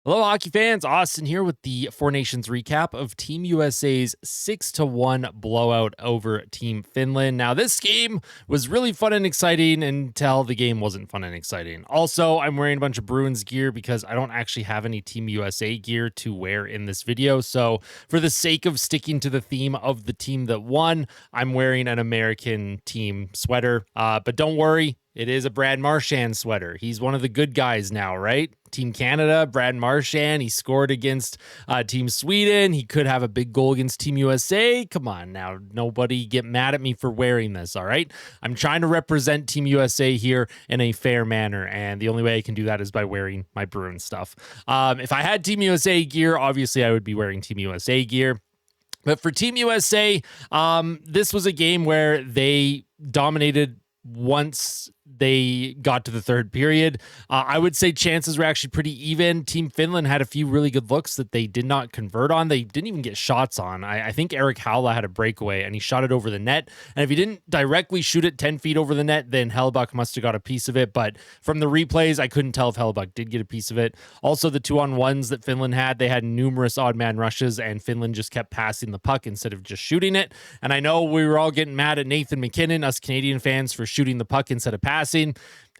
Hello, hockey fans. Austin here with the Four Nations recap of Team USA's 6-1 blowout over Team Finland. Now, this game was really fun and exciting until the game wasn't fun and exciting. Also, I'm wearing a bunch of Bruins gear because I don't actually have any Team USA gear to wear in this video. So, for the sake of sticking to the theme of the team that won, I'm wearing an American team sweater. But don't worry. It is a Brad Marchand sweater. He's one of the good guys now, right? Team Canada, Brad Marchand, he scored against Team Sweden. He could have a big goal against Team USA. Come on now, nobody get mad at me for wearing this, all right? I'm trying to represent Team USA here in a fair manner, and the only way I can do that is by wearing my Bruins stuff. If I had Team USA gear, obviously I would be wearing Team USA gear. But for Team USA, this was a game where they dominated once they got to the third period. I would say chances were actually pretty even. Team Finland had a few really good looks that they did not convert on. They didn't even get shots on. I think Erik Haula had a breakaway and he shot it over the net. And if he didn't directly shoot it 10 feet over the net, then Hellebuyck must have got a piece of it. But from the replays, I couldn't tell if Hellebuyck did get a piece of it. Also, the 2-on-1s that Finland had, they had numerous odd man rushes and Finland just kept passing the puck instead of just shooting it. And I know we were all getting mad at Nathan MacKinnon, us Canadian fans, for shooting the puck instead of passing.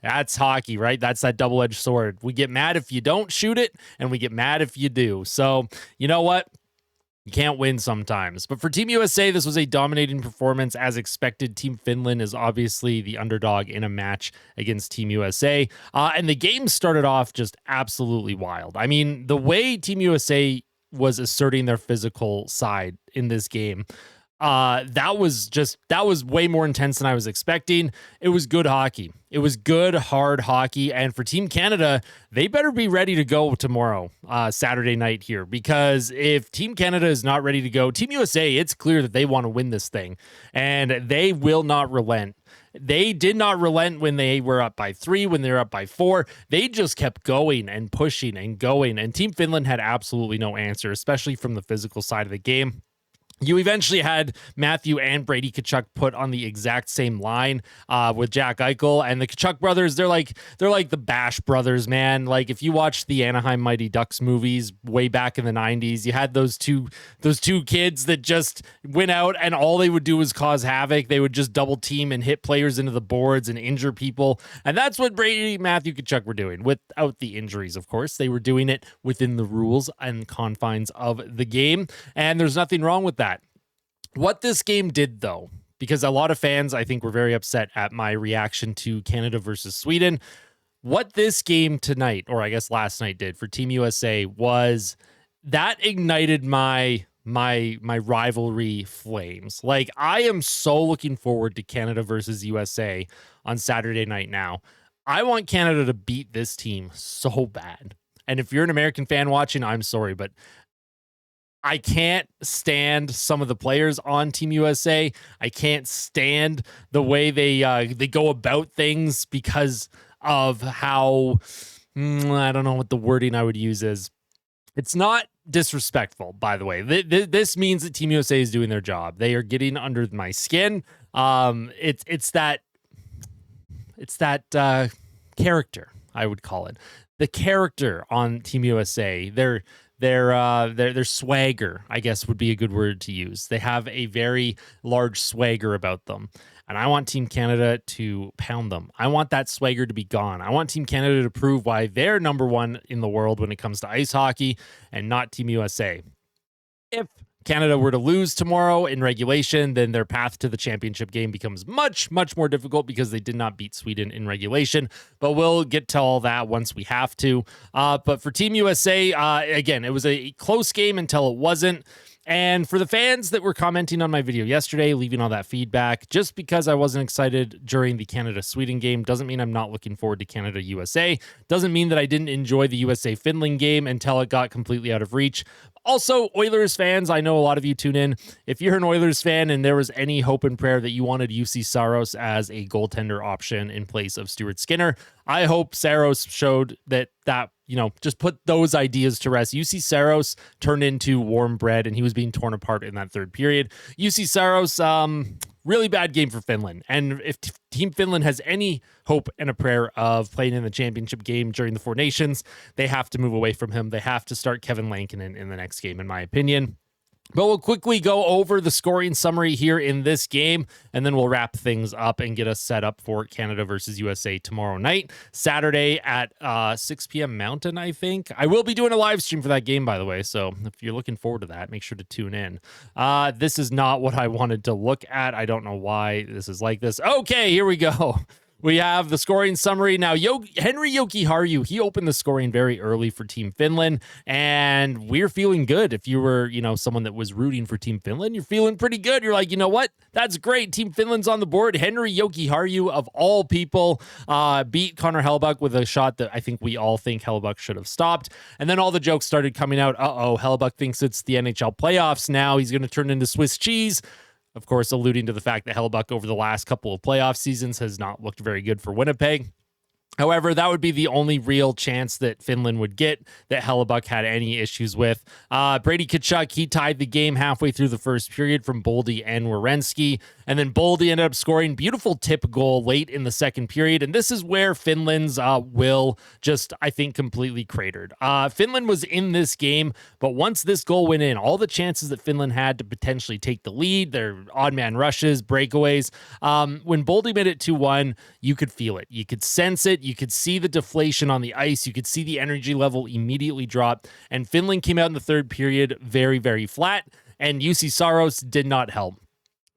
That's hockey, right? That's that double-edged sword. We get mad if you don't shoot it, and we get mad if you do. So, you know what? You can't win sometimes. But for Team USA, this was a dominating performance as expected. Team Finland is obviously the underdog in a match against Team USA. And the game started off just absolutely wild. I mean, the way Team USA was asserting their physical side in this game, that was way more intense than I was expecting. It was good hockey. It was good, hard hockey. And for Team Canada, they better be ready to go tomorrow, Saturday night here, because if Team Canada is not ready to go, Team USA, it's clear that they want to win this thing and they will not relent. They did not relent when they were up by 3, when they were up by 4. They just kept going and pushing and going. And Team Finland had absolutely no answer, especially from the physical side of the game. You eventually had Matthew and Brady Tkachuk put on the exact same line with Jack Eichel, and the Tkachuk brothers. They're like the Bash brothers, man. Like if you watch the Anaheim Mighty Ducks movies way back in the 90s, you had those two kids that just went out and all they would do was cause havoc. They would just double team and hit players into the boards and injure people, and that's what Brady and Matthew Tkachuk were doing without the injuries. Of course, they were doing it within the rules and confines of the game, and there's nothing wrong with that. What this game did, though, because a lot of fans, I think, were very upset at my reaction to Canada versus Sweden. What this game tonight, or I guess last night, did for Team USA was that ignited my rivalry flames. Like, I am so looking forward to Canada versus USA on Saturday night now. I want Canada to beat this team so bad. And if you're an American fan watching, I'm sorry, but I can't stand some of the players on Team USA. I can't stand the way they go about things because of how, I don't know what the wording I would use is. It's not disrespectful, by the way. This means that Team USA is doing their job. They are getting under my skin. It's that character, I would call it. The character on Team USA, their swagger, I guess, would be a good word to use. They have a very large swagger about them. And I want Team Canada to pound them. I want that swagger to be gone. I want Team Canada to prove why they're number one in the world when it comes to ice hockey and not Team USA. If Canada were to lose tomorrow in regulation, then their path to the championship game becomes much, much more difficult because they did not beat Sweden in regulation. But we'll get to all that once we have to. But for Team USA, again, it was a close game until it wasn't. And for the fans that were commenting on my video yesterday, leaving all that feedback, just because I wasn't excited during the Canada-Sweden game doesn't mean I'm not looking forward to Canada-USA. Doesn't mean that I didn't enjoy the USA-Finland game until it got completely out of reach. Also, Oilers fans, I know a lot of you tune in. If you're an Oilers fan and there was any hope and prayer that you wanted UC Saros as a goaltender option in place of Stuart Skinner, I hope Saros showed that just put those ideas to rest. UC Saros turned into warm bread, and he was being torn apart in that third period. UC Saros really bad game for Finland. And if Team Finland has any hope and a prayer of playing in the championship game during the Four Nations, they have to move away from him. They have to start Kevin Lankinen in the next game, in my opinion. But we'll quickly go over the scoring summary here in this game, and then we'll wrap things up and get us set up for Canada versus USA tomorrow night, Saturday at 6 p.m. Mountain, I think. I will be doing a live stream for that game, by the way, so if you're looking forward to that, make sure to tune in. This is not what I wanted to look at. I don't know why this is like this. Okay, here we go. We have the scoring summary. Now, Henri Jokiharju, he opened the scoring very early for Team Finland, and we're feeling good. If you were, someone that was rooting for Team Finland, you're feeling pretty good. You're like, you know what? That's great. Team Finland's on the board. Henri Jokiharju, of all people, beat Connor Hellebuyck with a shot that I think we all think Hellebuyck should have stopped. And then all the jokes started coming out. Hellebuyck thinks it's the NHL playoffs now. He's going to turn into Swiss cheese. Of course, alluding to the fact that Hellebuyck over the last couple of playoff seasons has not looked very good for Winnipeg. However, that would be the only real chance that Finland would get that Hellebuyck had any issues with. Brady Tkachuk, he tied the game halfway through the first period from Boldy and Werenski. And then Boldy ended up scoring beautiful tip goal late in the second period. And this is where Finland's will just, I think, completely cratered. Finland was in this game, but once this goal went in, all the chances that Finland had to potentially take the lead, their odd man rushes, breakaways, when Boldy made it 2-1, you could feel it. You could sense it. You could see the deflation on the ice. You could see the energy level immediately drop. And Finland came out in the third period very, very flat. And UC Saros did not help.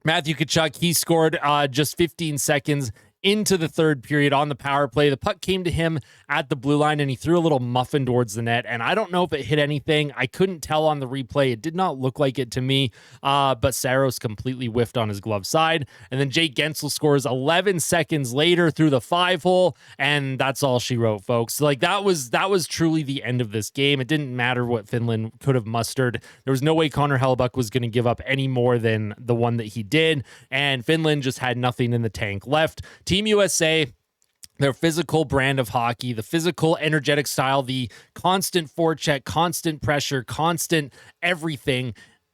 Matthew Tkachuk, he scored just 15 seconds into the third period on the power play. The puck came to him at the blue line, and he threw a little muffin towards the net. And I don't know if it hit anything. I couldn't tell on the replay. It did not look like it to me, but Saros completely whiffed on his glove side. And then Jake Gensel scores 11 seconds later through the 5-hole, and that's all she wrote, folks. Like, that was truly the end of this game. It didn't matter what Finland could have mustered. There was no way Connor Hellebuyck was going to give up any more than the one that he did, and Finland just had nothing in the tank left. Team USA, their physical brand of hockey, the physical, energetic style, the constant forecheck, constant pressure, constant everything,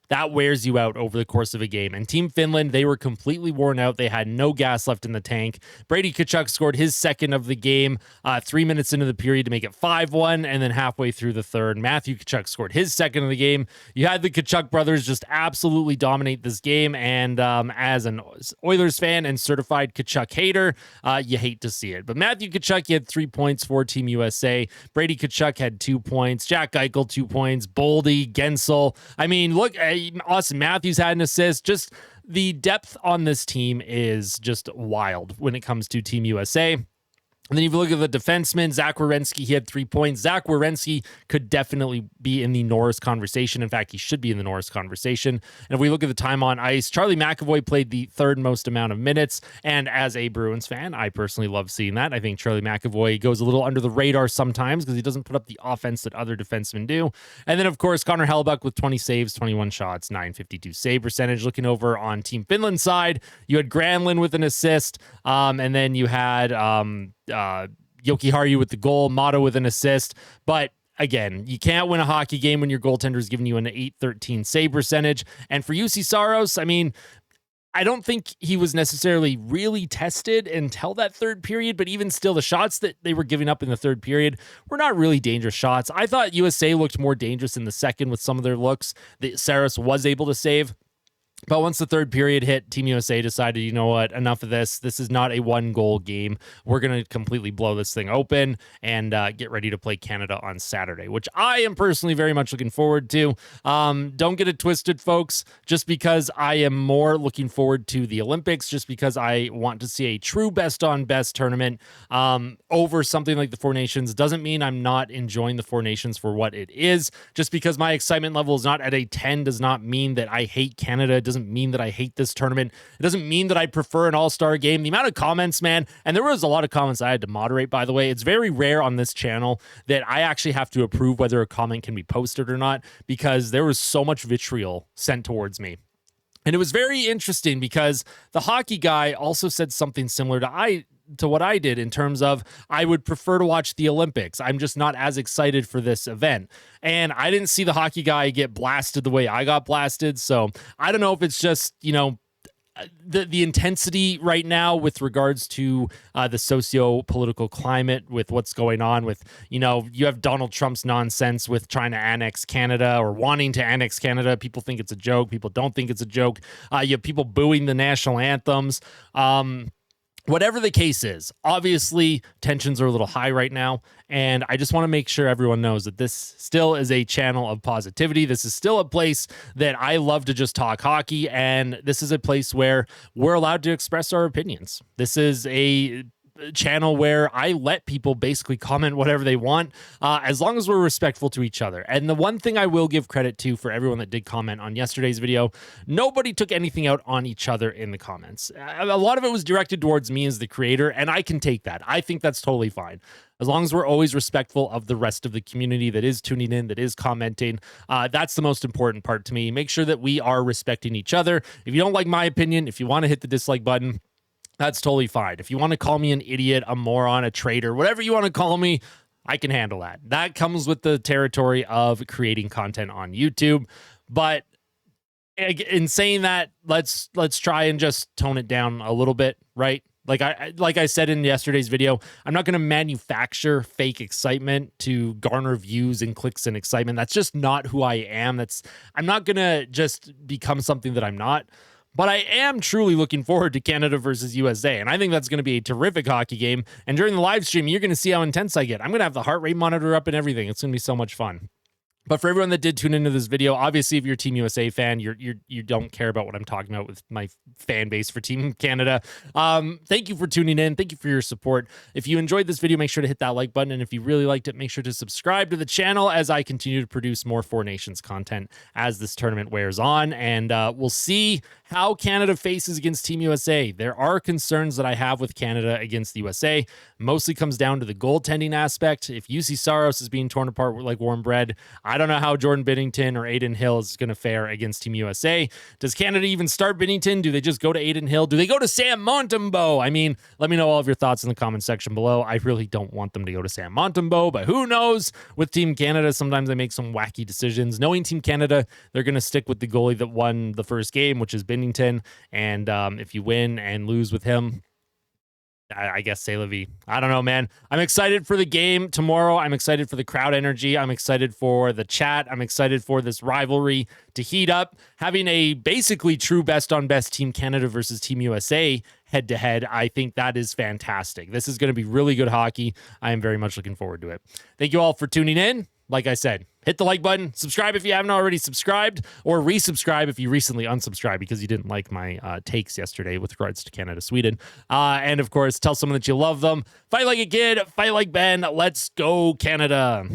that wears you out over the course of a game. And Team Finland, they were completely worn out. They had no gas left in the tank. Brady Tkachuk scored his second of the game 3 minutes into the period to make it 5-1, and then halfway through the third, Matthew Tkachuk scored his second of the game. You had the Tkachuk brothers just absolutely dominate this game, and as an Oilers fan and certified Tkachuk hater, you hate to see it. But Matthew Tkachuk, he had 3 points for Team USA. Brady Tkachuk had 2 points. Jack Eichel, 2 points. Boldy, Gensel. I mean, look, Austin Matthews had an assist. Just the depth on this team is just wild when it comes to Team USA. And then if you look at the defenseman, Zach Werenski, he had 3 points. Zach Werenski could definitely be in the Norris conversation. In fact, he should be in the Norris conversation. And if we look at the time on ice, Charlie McAvoy played the third most amount of minutes. And as a Bruins fan, I personally love seeing that. I think Charlie McAvoy goes a little under the radar sometimes because he doesn't put up the offense that other defensemen do. And then, of course, Connor Hellebuyck with 20 saves, 21 shots, .952 save percentage. Looking over on Team Finland side, you had Granlund with an assist. And then you had Jokiharju with the goal, Motto with an assist. But again, you can't win a hockey game when your goaltender is giving you an .813 save percentage. And for UC Saros, I mean, I don't think he was necessarily really tested until that third period, but even still, the shots that they were giving up in the third period were not really dangerous shots. I thought USA looked more dangerous in the second with some of their looks that Saros was able to save. But once the third period hit, Team USA decided, you know what, enough of this. This is not a one-goal game. We're going to completely blow this thing open and get ready to play Canada on Saturday, which I am personally very much looking forward to. Don't get it twisted, folks. Just because I am more looking forward to the Olympics, just because I want to see a true best-on-best tournament over something like the Four Nations, doesn't mean I'm not enjoying the Four Nations for what it is. Just because my excitement level is not at a 10 does not mean that I hate Canada. It doesn't mean that I hate this tournament. It doesn't mean that I prefer an all-star game. The amount of comments, man, and there was a lot of comments I had to moderate, by the way. It's very rare on this channel that I actually have to approve whether a comment can be posted or not, because there was so much vitriol sent towards me. And it was very interesting because the hockey guy also said something similar to what I did in terms of I would prefer to watch the Olympics. I'm just not as excited for this event. And I didn't see the hockey guy get blasted the way I got blasted. So I don't know if it's just, the intensity right now with regards to the socio-political climate with what's going on with, you have Donald Trump's nonsense with trying to annex Canada or wanting to annex Canada. People think it's a joke. People don't think it's a joke. You have people booing the national anthems. Whatever the case is, obviously tensions are a little high right now, and I just want to make sure everyone knows that this still is a channel of positivity. This is still a place that I love to just talk hockey, and this is a place where we're allowed to express our opinions. This is a channel where I let people basically comment whatever they want, as long as we're respectful to each other. And the one thing I will give credit to for everyone that did comment on yesterday's video, nobody took anything out on each other in the comments. A lot of it was directed towards me as the creator, and I can take that. I think that's totally fine. As long as we're always respectful of the rest of the community that is tuning in, that is commenting, that's the most important part to me. Make sure that we are respecting each other. If you don't like my opinion, if you want to hit the dislike button, that's totally fine. If you want to call me an idiot, a moron, a traitor, whatever you want to call me, I can handle that. That comes with the territory of creating content on YouTube. But in saying that, let's try and just tone it down a little bit, right? Like I said in yesterday's video, I'm not going to manufacture fake excitement to garner views and clicks and excitement. That's just not who I am. I'm not going to just become something that I'm not. But I am truly looking forward to Canada versus USA, and I think that's going to be a terrific hockey game. And during the live stream, you're going to see how intense I get. I'm going to have the heart rate monitor up and everything. It's going to be so much fun. But for everyone that did tune into this video, obviously, if you're a Team USA fan, you don't care about what I'm talking about with my fan base for Team Canada. Thank you for tuning in. Thank you for your support. If you enjoyed this video, make sure to hit that like button. And if you really liked it, make sure to subscribe to the channel as I continue to produce more Four Nations content as this tournament wears on. And we'll see how Canada faces against Team USA. There are concerns that I have with Canada against the USA. Mostly comes down to the goaltending aspect. If UC Saros is being torn apart like warm bread, I don't know how Jordan Binnington or Aiden Hill is going to fare against Team USA. Does Canada even start Binnington? Do they just go to Aiden Hill? Do they go to Sam Montembeault? I mean, let me know all of your thoughts in the comment section below. I really don't want them to go to Sam Montembeault, but who knows? With Team Canada, sometimes they make some wacky decisions. Knowing Team Canada, they're going to stick with the goalie that won the first game, which is Binnington. And if you win and lose with him, I guess c'est la vie. I don't know, man. I'm excited for the game tomorrow. I'm excited for the crowd energy. I'm excited for the chat. I'm excited for this rivalry to heat up. Having a basically true best on best Team Canada versus Team USA head to head, I think that is fantastic. This is going to be really good hockey. I am very much looking forward to it. Thank you all for tuning in. Like I said, hit the like button, subscribe if you haven't already subscribed, or resubscribe if you recently unsubscribed because you didn't like my takes yesterday with regards to Canada, Sweden. And of course, tell someone that you love them. Fight like a kid, fight like Ben. Let's go, Canada.